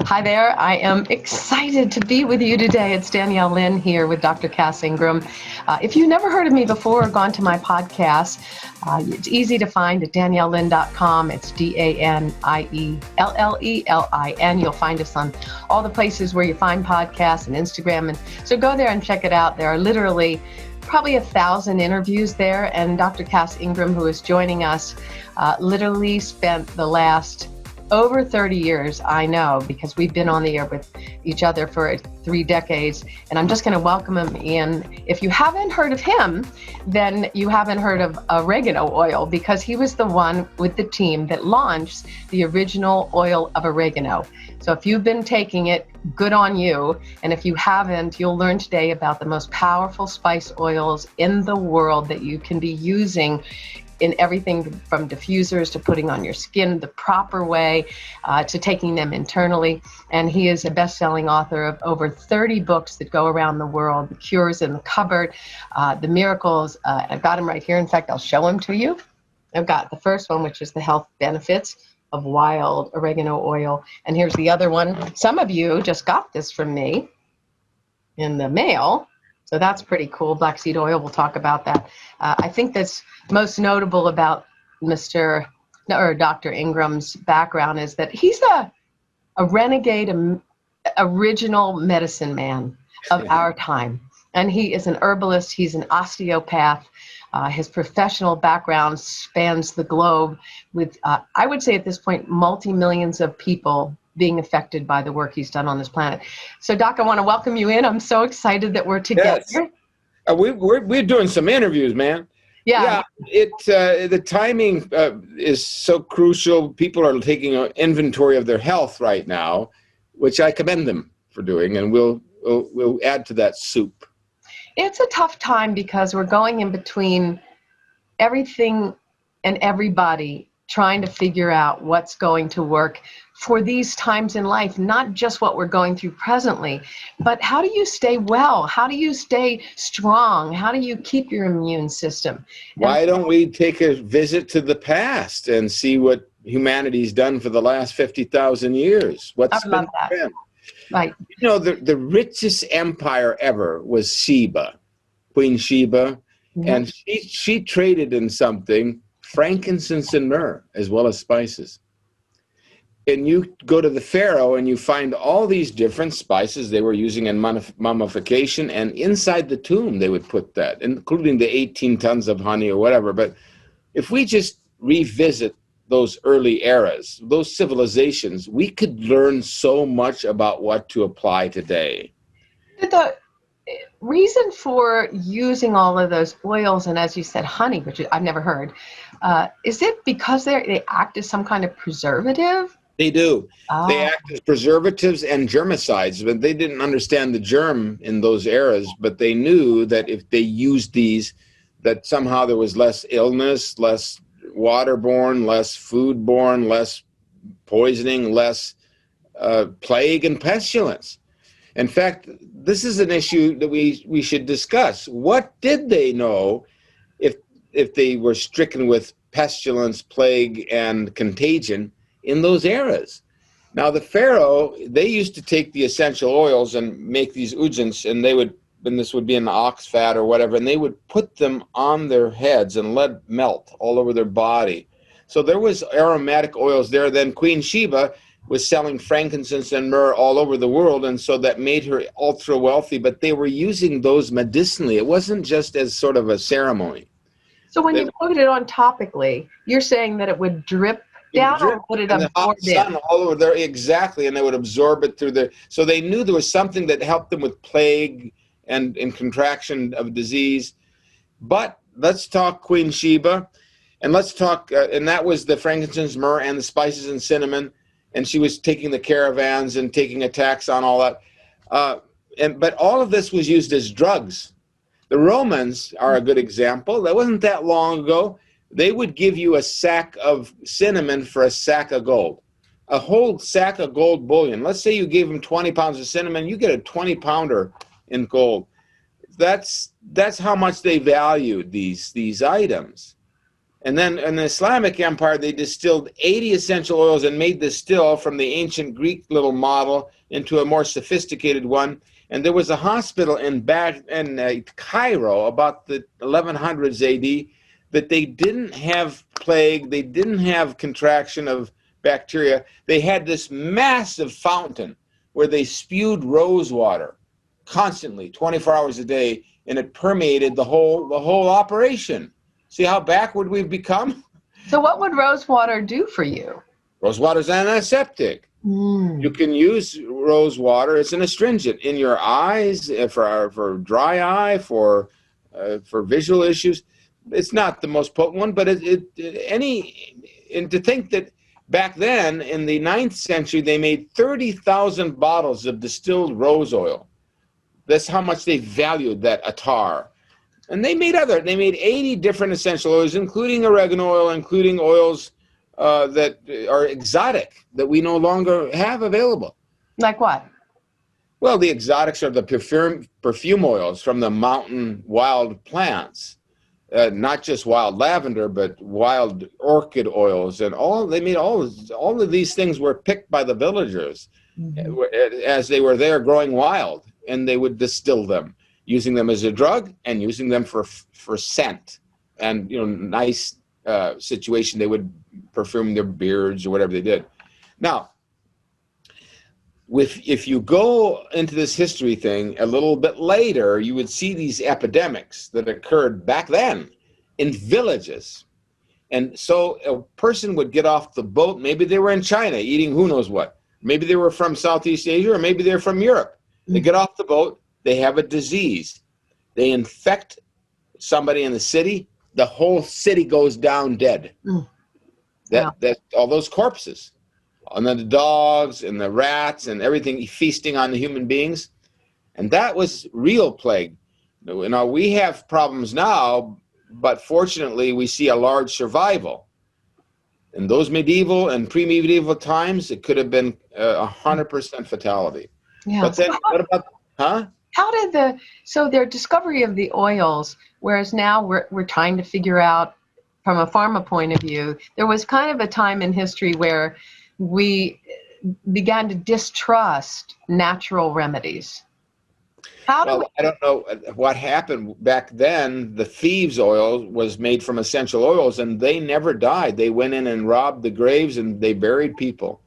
Hi there. I am excited to be with you today. It's Danielle Lin here with Dr. Cass Ingram. If you've never heard of me before or gone to my podcast, it's easy to find at daniellelin.com. It's DanielleLin. You'll find us on all the places where you find podcasts and Instagram. And so go there and check it out. There are literally probably 1,000 interviews there. And Dr. Cass Ingram, who is joining us, literally spent the last over 30 years, I know, because we've been on the air with each other for 3 decades, and I'm just going to welcome him in. If you haven't heard of him, then you haven't heard of oregano oil, because he was the one with the team that launched the original oil of oregano. So if you've been taking it, good on you. And if you haven't, you'll learn today about the most powerful spice oils in the world that you can be using in everything from diffusers to putting on your skin the proper way, to taking them internally. And he is a best-selling author of over 30 books that go around the world: The Cures in the Cupboard, The Miracles. I've got them right here. In fact, I'll show them to you. I've got the first one, which is The Health Benefits of Wild Oregano Oil. And here's the other one. Some of you just got this from me in the mail. So that's pretty cool. Black seed oil, we'll talk about that. I think that's most notable about Dr. Ingram's background is that he's a renegade, original medicine man of our time. And he is an herbalist. He's an osteopath. His professional background spans the globe with, I would say at this point, multi-millions of people being affected by the work he's done on this planet. So, Doc, I want to welcome you in. I'm so excited that we're together. Yes. We're doing some interviews, man. Yeah. The timing is so crucial. People are taking an inventory of their health right now, which I commend them for doing, and we'll add to that soup. It's a tough time because we're going in between everything and everybody trying to figure out what's going to work for these times in life, not just what we're going through presently, but how do you stay well? How do you stay strong? How do you keep your immune system? Why don't we take a visit to the past and see what humanity's done for the last 50,000 years? I love that. Trend? Right. You know, the richest empire ever was Sheba, Queen Sheba, and she traded in something, frankincense and myrrh, as well as spices. And you go to the Pharaoh and you find all these different spices they were using in mummification, and inside the tomb they would put that, including the 18 tons of honey or whatever. But if we just revisit those early eras, those civilizations, we could learn so much about what to apply today. The reason for using all of those oils, and as you said, honey, which I've never heard, is it because they act as some kind of preservative? They do. Oh. They act as preservatives and germicides, but they didn't understand the germ in those eras, but they knew that if they used these, that somehow there was less illness, less waterborne, less foodborne, less poisoning, less plague and pestilence. In fact, this is an issue that we should discuss. What did they know if they were stricken with pestilence, plague, and contagion in those eras? Now, the Pharaoh, they used to take the essential oils and make these ujins, and this would be an ox fat or whatever, and they would put them on their heads and let it melt all over their body. So there was aromatic oils there. Then Queen Sheba was selling frankincense and myrrh all over the world, and so that made her ultra wealthy, but they were using those medicinally. It wasn't just as sort of a ceremony. So when you put it on topically, you're saying that it would drip down, or would it absorb it? All over there, exactly, and they would absorb it through the. So they knew there was something that helped them with plague and contraction of disease. But let's talk Queen Sheba, and let's talk, and that was the frankincense, myrrh, and the spices and cinnamon, and she was taking the caravans and taking attacks on all that. But all of this was used as drugs. The Romans are a good example. That wasn't that long ago. They would give you a sack of cinnamon for a sack of gold, a whole sack of gold bullion. Let's say you gave them 20 pounds of cinnamon, you get a 20-pounder in gold. That's how much they valued these items. And then in the Islamic Empire, they distilled 80 essential oils and made the still from the ancient Greek little model into a more sophisticated one. And there was a hospital in Cairo about the 1100s AD that they didn't have plague, they didn't have contraction of bacteria. They had this massive fountain where they spewed rose water constantly, 24 hours a day, and it permeated the whole operation. See how backward we've become? So what would rose water do for you? Rose water is antiseptic. You can use rose water. It's an astringent in your eyes for dry eye, for visual issues. It's not the most potent one, but and to think that back then in the 9th century they made 30,000 bottles of distilled rose oil. That's how much they valued that attar. And they made 80 different essential oils, including oregano oil, including oils that are exotic that we no longer have available. Like what? Well, the exotics are the perfume oils from the mountain wild plants, not just wild lavender, but wild orchid oils, and all of these things were picked by the villagers as they were there growing wild, and they would distill them, using them as a drug and using them for scent and nice situation. They would perfume their beards or whatever they did. Now, if you go into this history thing a little bit later, you would see these epidemics that occurred back then in villages. And so a person would get off the boat, maybe they were in China eating who knows what. Maybe they were from Southeast Asia, or maybe they're from Europe. They get off the boat, they have a disease. They infect somebody in the city, the whole city goes down dead. That all those corpses. And then the dogs and the rats and everything feasting on the human beings. And that was real plague. Now we have problems now, but fortunately we see a large survival. In those medieval and pre-medieval times, it could have been 100% fatality. Yeah. But then what about, How did so their discovery of the oils, whereas now we're trying to figure out from a pharma point of view, there was kind of a time in history where we began to distrust natural remedies. I don't know what happened back then. The thieves' oil was made from essential oils, and they never died. They went in and robbed the graves, and they buried people.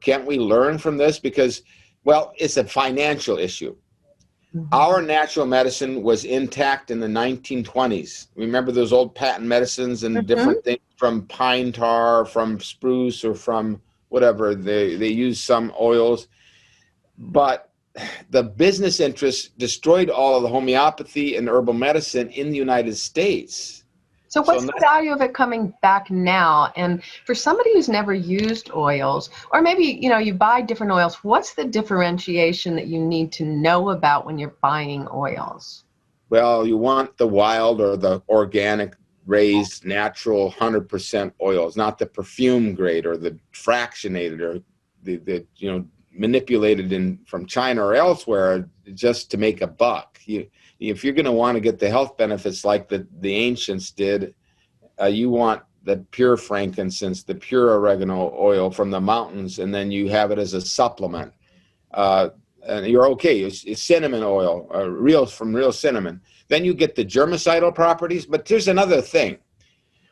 Can't we learn from this? Because, well, it's a financial issue. Our natural medicine was intact in the 1920s. Remember those old patent medicines and different things from pine tar, from spruce, or from whatever. They used some oils. But the business interests destroyed all of the homeopathy and herbal medicine in the United States. So what's the value of it coming back now? And for somebody who's never used oils, or maybe, you buy different oils, what's the differentiation that you need to know about when you're buying oils? Well, you want the wild or the organic, raised, natural, 100% oils, not the perfume grade or the fractionated or the manipulated from China or elsewhere just to make a buck. If you're going to want to get the health benefits like the ancients did, you want the pure frankincense, the pure oregano oil from the mountains, and then you have it as a supplement. And you're okay. It's cinnamon oil, from real cinnamon. Then you get the germicidal properties. But there's another thing.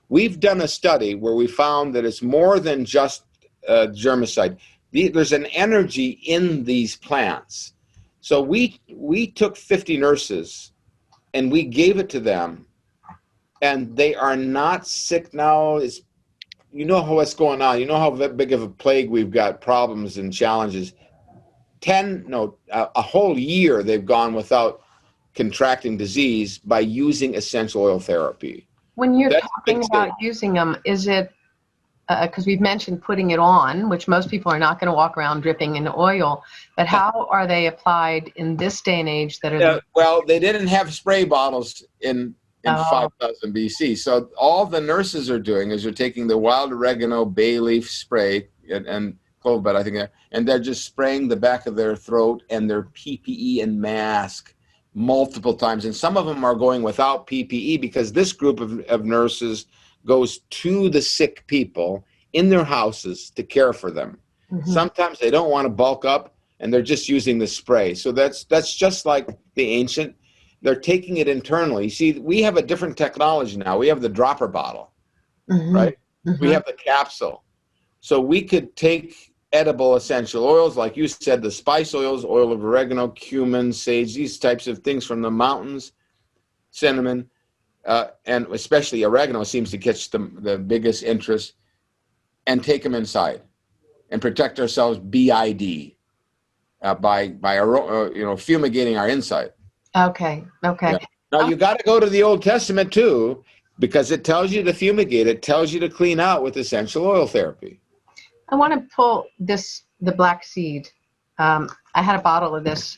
We've done a study where we found that it's more than just germicide. There's an energy in these plants. So we took 50 nurses and we gave it to them, and they are not sick now. You know what's going on. You know how big of a plague we've got, problems and challenges. A whole year they've gone without contracting disease by using essential oil therapy. When you're talking about using them, is it because we've mentioned putting it on, which most people are not going to walk around dripping in oil, but how are they applied in this day and age that are well, they didn't have spray bottles in 5000 BC. So all the nurses are doing is they're taking the wild oregano bay leaf spray and clove bud, I think, and they're just spraying the back of their throat and their PPE and mask multiple times. And some of them are going without PPE because this group of nurses goes to the sick people in their houses to care for them. Sometimes they don't want to bulk up and they're just using the spray. So that's just like the ancient. They're taking it internally. See, we have a different technology now. We have the dropper bottle, right? We have the capsule. So we could take edible essential oils, like you said, the spice oils, oil of oregano, cumin, sage, these types of things from the mountains, cinnamon, and especially oregano seems to catch the biggest interest, and take them inside and protect ourselves BID by fumigating our inside. Okay. Yeah. Now you got to go to the Old Testament too, because it tells you to fumigate. It tells you to clean out with essential oil therapy. I want to pull the black seed. I had a bottle of this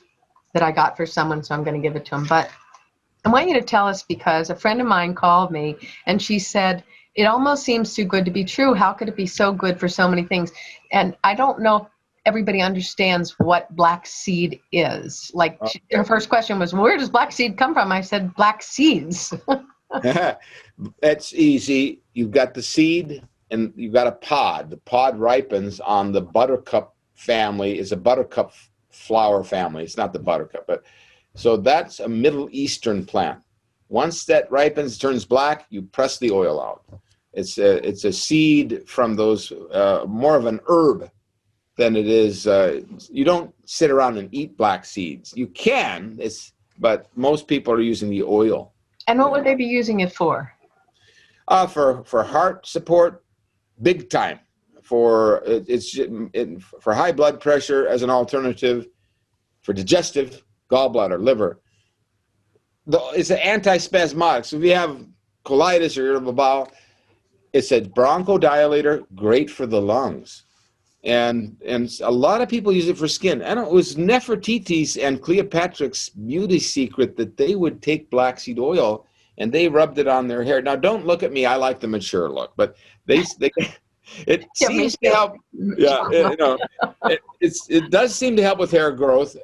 that I got for someone, so I'm going to give it to him. But I want you to tell us, because a friend of mine called me and she said, it almost seems too good to be true. How could it be so good for so many things? And I don't know if everybody understands what black seed is. Like, her first question was, where does black seed come from? I said, black seeds. That's easy. You've got the seed and you've got a pod. The pod ripens on the buttercup family. It's a buttercup flower family. It's not the buttercup, but so that's a Middle Eastern plant. Once that ripens, turns black, you press the oil out. It's a seed from those, more of an herb than it is. You don't sit around and eat black seeds. You can, but most people are using the oil. And what would they be using it for? For heart support, big time. For high blood pressure as an alternative, for digestive, gallbladder, liver. It's an antispasmodic. So if you have colitis or irritable bowel, it's a bronchodilator, great for the lungs. And a lot of people use it for skin. And it was Nefertiti's and Cleopatra's beauty secret that they would take black seed oil and they rubbed it on their hair. Now, don't look at me. I like the mature look, but it seems to help. Yeah, it does seem to help with hair growth.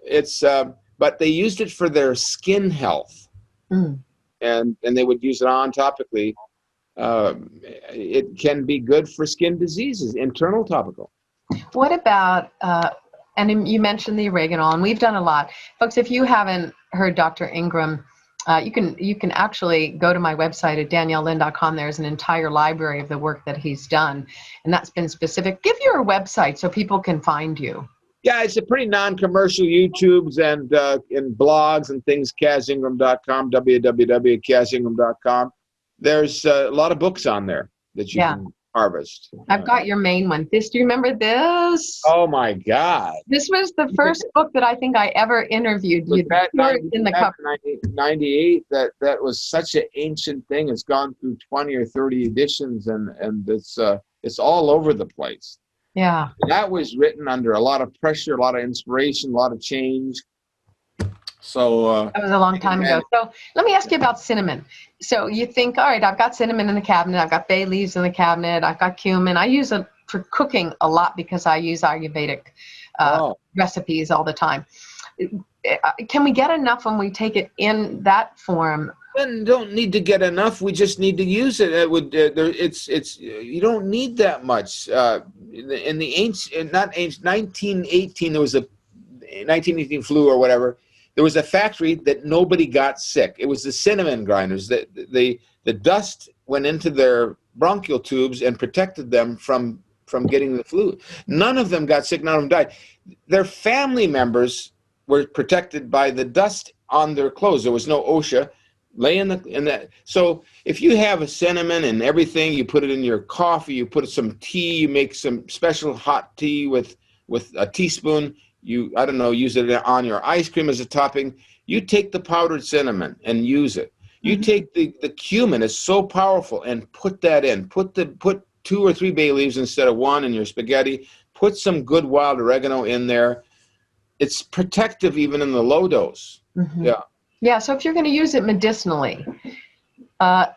But they used it for their skin health, and they would use it on topically. It can be good for skin diseases, internal topical. What about, and you mentioned the oregano, and we've done a lot. Folks, if you haven't heard Dr. Ingram, you can actually go to my website at daniellelin.com. There's an entire library of the work that he's done, and that's been specific. Give your website so people can find you. Yeah, it's a pretty non-commercial YouTubes and blogs and things, CazIngram.com, www.CazIngram.com. There's a lot of books on there that you can harvest. I've got your main one. Do you remember this? Oh my God! This was the first book that I think I ever interviewed. You in the cover. 98. That was such an ancient thing. It's gone through 20 or 30 editions, and it's all over the place. Yeah. That was written under a lot of pressure, a lot of inspiration, a lot of change. So that was a long time ago. So let me ask you about cinnamon. So you think, all right, I've got cinnamon in the cabinet, I've got bay leaves in the cabinet, I've got cumin. I use it for cooking a lot because I use Ayurvedic recipes all the time. Can we get enough when we take it in that form? Then don't need to get enough. We just need to use it. It would. You don't need that much. In the ancient, 1918, there was a 1918 flu or whatever. There was a factory that nobody got sick. It was the cinnamon grinders. The dust went into their bronchial tubes and protected them from getting the flu. None of them got sick. None of them died. Their family members were protected by the dust on their clothes. There was no OSHA. Lay in that. So if you have a cinnamon and everything, you put it in your coffee, you put some tea, you make some special hot tea with a teaspoon. Use it on your ice cream as a topping. You take the powdered cinnamon and use it. You take the cumin, it's so powerful, and put that in. Put 2 or 3 bay leaves instead of 1 in your spaghetti. Put some good wild oregano in there. It's protective even in the low dose. Yeah. Yeah, so if you're going to use it medicinally, I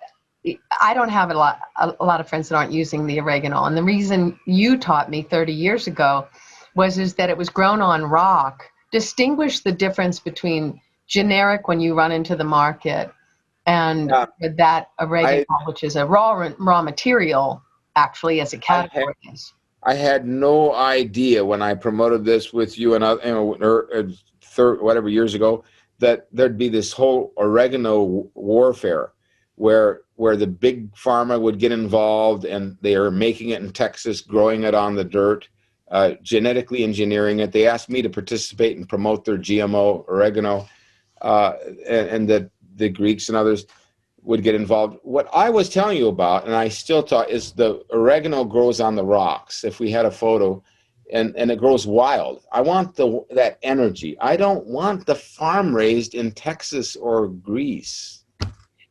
don't have a lot of friends that aren't using the oregano. And the reason you taught me 30 years ago is that it was grown on rock. Distinguish the difference between generic when you run into the market And with that oregano, which is a raw material, actually, as a category is. I had no idea when I promoted this with you and whatever years ago that there'd be this whole oregano warfare where the big pharma would get involved, and they are making it in Texas, growing it on the dirt, genetically engineering it. They asked me to participate and promote their GMO oregano, and that the Greeks and others would get involved. What I was telling you about, and I still talk, is the oregano grows on the rocks. If we had a photo, and it grows wild. I want that energy. I don't want the farm raised in Texas or Greece.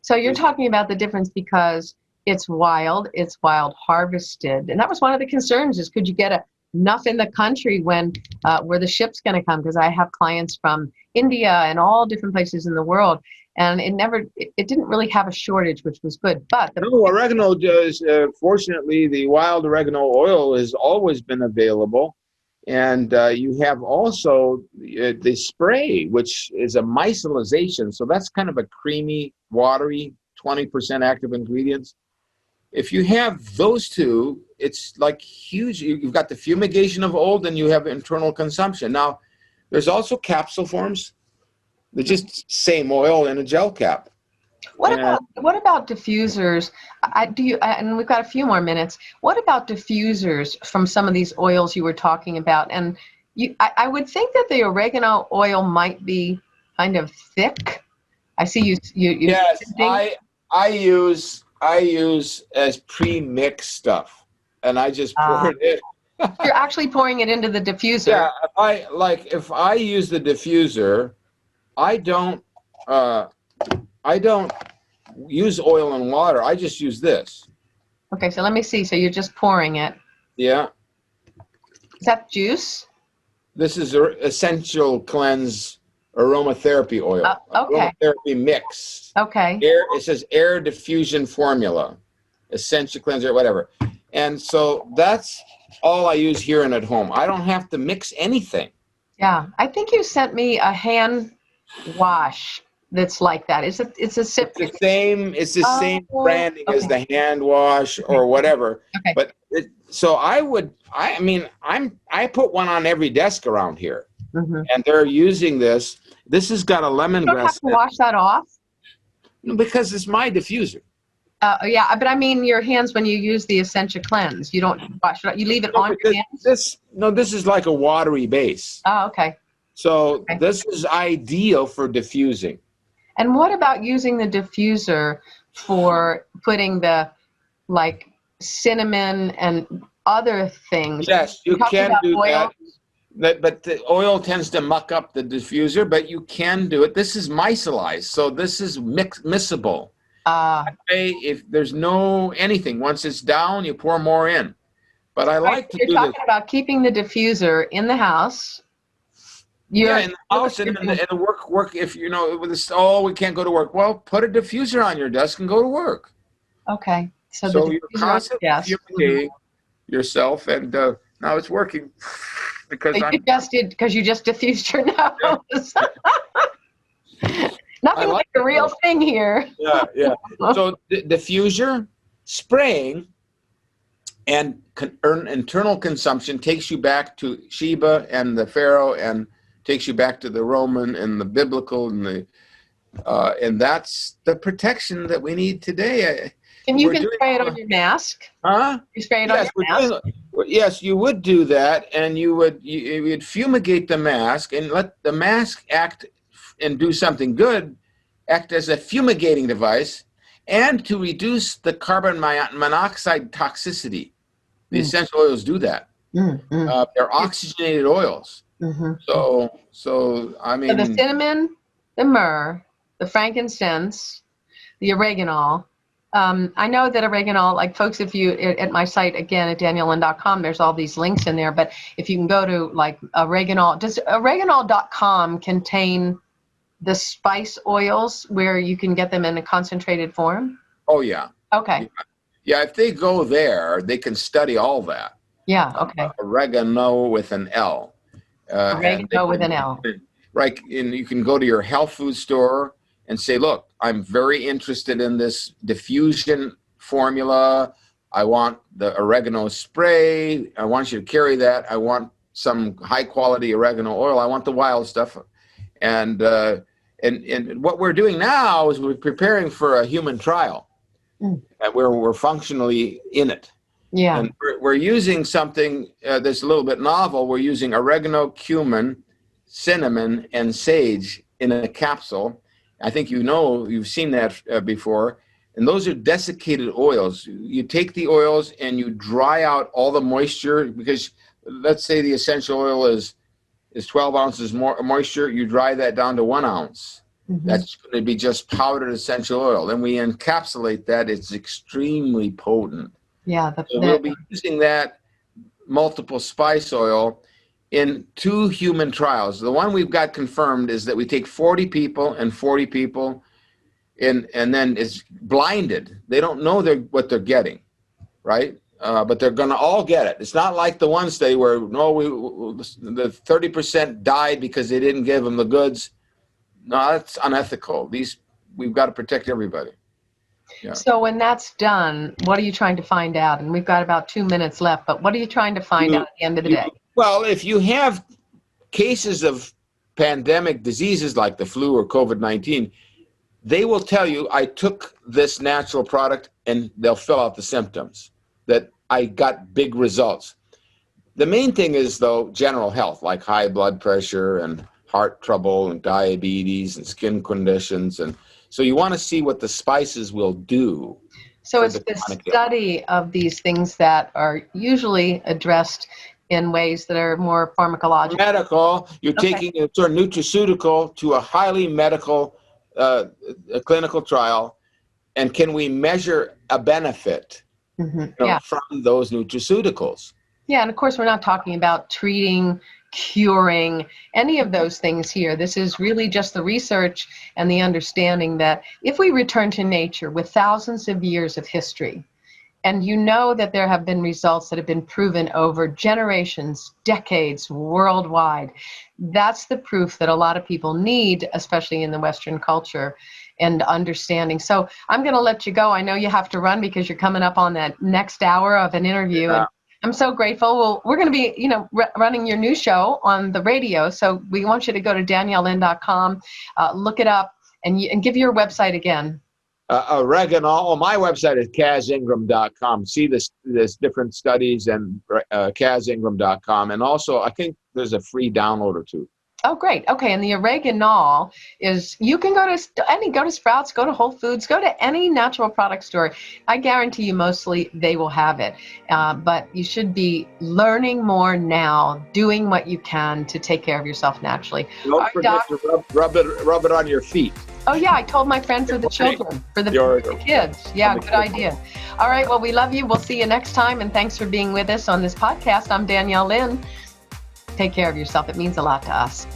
So you're talking about the difference because it's wild harvested. And that was one of the concerns, is could you get enough in the country when where the ship's going to come? Because I have clients from India and all different places in the world. And it didn't really have a shortage, which was good. But oregano does. Fortunately, the wild oregano oil has always been available, and you have also the spray, which is a micellization. So that's kind of a creamy, watery, 20% active ingredients. If you have those two, it's like huge. You've got the fumigation of old, and you have internal consumption. Now, there's also capsule forms. They're just same oil in a gel cap. What about diffusers? And we've got a few more minutes. What about diffusers from some of these oils you were talking about? And I would think that the oregano oil might be kind of thick. I see you. Yes, I use as pre-mixed stuff, and I just pour it in. You're actually pouring it into the diffuser. Yeah, if I use the diffuser, I don't use oil and water. I just use this. Okay, so let me see. So you're just pouring it. Yeah. Is that juice? This is Essential Cleanse Aromatherapy oil. Okay. Aromatherapy mix. Okay. It says air diffusion formula, Essential Cleanser, whatever. And so that's all I use here and at home. I don't have to mix anything. Yeah, I think you sent me a hand wash that's like that. It's the same branding as the hand wash or whatever. Okay. But I put one on every desk around here, and they're using this. This has got a lemongrass. You don't have to wash that off? No, because it's my diffuser. Yeah, but I mean your hands when you use the Essential Cleanse. You don't wash it off. You leave it on your hands? This is like a watery base. Oh, okay. So this is ideal for diffusing. And what about using the diffuser for putting the cinnamon and other things? Yes, you can do that. But the oil tends to muck up the diffuser, but you can do it. This is micellized, so this is miscible. If there's no anything, once it's down, you pour more in. But I like to do this. You're talking about keeping the diffuser in the house. In the house and work. If with this, we can't go to work. Well, put a diffuser on your desk and go to work. Okay. So you're constantly fumigating yourself, and now it's working because you just diffused your nose. Nothing like the real thing here. Yeah. So diffuser, spraying, and internal consumption takes you back to Sheba and the Pharaoh, and takes you back to the Roman and the biblical, and that's the protection that we need today. And you can spray it on your mask. Huh? You spray it on your mask. Yes, you would do that, and you would fumigate the mask and let the mask act and do something good, act as a fumigating device, and to reduce the carbon monoxide toxicity. The essential oils do that. They're oxygenated oils. So I mean, the cinnamon, the myrrh, the frankincense, the oregano. I know that oregano, folks, if you at my site again at daniellelin.com, there's all these links in there. But if you can go to oregano, does oregano.com contain the spice oils where you can get them in a concentrated form? Oh yeah. Okay. Yeah, if they go there, they can study all that. Yeah. Okay. Oregano with an L. Oregano with an L. Right, and you can go to your health food store and say, look, I'm very interested in this diffusion formula. I want the oregano spray. I want you to carry that. I want some high quality oregano oil. I want the wild stuff. And what we're doing now is we're preparing for a human trial, and we're functionally in it. Yeah. And we're using something that's a little bit novel. We're using oregano, cumin, cinnamon, and sage in a capsule. I think you've seen that before. And those are desiccated oils. You take the oils and you dry out all the moisture, because let's say the essential oil is 12 ounces more moisture. You dry that down to 1 ounce. Mm-hmm. That's going to be just powdered essential oil. Then we encapsulate that. It's extremely potent. Yeah. So we'll be using that multiple spice oil in 2 human trials. The one we've got confirmed is that we take 40 people and 40 people, and then it's blinded. They don't know what they're getting, right? But they're going to all get it. It's not like the one study where the 30% died because they didn't give them the goods. No, that's unethical. We've got to protect everybody. Yeah. So when that's done, what are you trying to find out? And we've got about 2 minutes left, but what are you trying to find out at the end of the day? Well, if you have cases of pandemic diseases like the flu or COVID-19, they will tell you, I took this natural product, and they'll fill out the symptoms that I got big results. The main thing is, though, general health, like high blood pressure and heart trouble and diabetes and skin conditions. And so you want to see what the spices will do. So it's the study of these things that are usually addressed in ways that are more pharmacological. Medical, you're taking a sort of nutraceutical to a highly medical a clinical trial, and can we measure a benefit from those nutraceuticals? Yeah, and of course we're not talking about treating, curing, any of those things here. This is really just the research and the understanding that if we return to nature with thousands of years of history, and you know that there have been results that have been proven over generations, decades, worldwide. That's the proof that a lot of people need, especially in the Western culture and understanding. So I'm going to let you go. I know you have to run because you're coming up on that next hour of an interview. Yeah. And I'm so grateful. Well, we're going to be, running your new show on the radio. So we want you to go to DanielleLin.com, look it up, and give your website again. Oregano. My website is CazIngram.com. See this different studies and CazIngram.com. And also, I think there's a free download or two. Oh, great. Okay. And the Oregano is, you can go to Sprouts, go to Whole Foods, go to any natural product store. I guarantee you mostly they will have it. But you should be learning more now, doing what you can to take care of yourself naturally. Don't forget to rub it on your feet. Oh, yeah. I told my friend for the children, for the kids. Yeah, good idea. All right. Well, we love you. We'll see you next time. And thanks for being with us on this podcast. I'm Danielle Lin. Take care of yourself. It means a lot to us.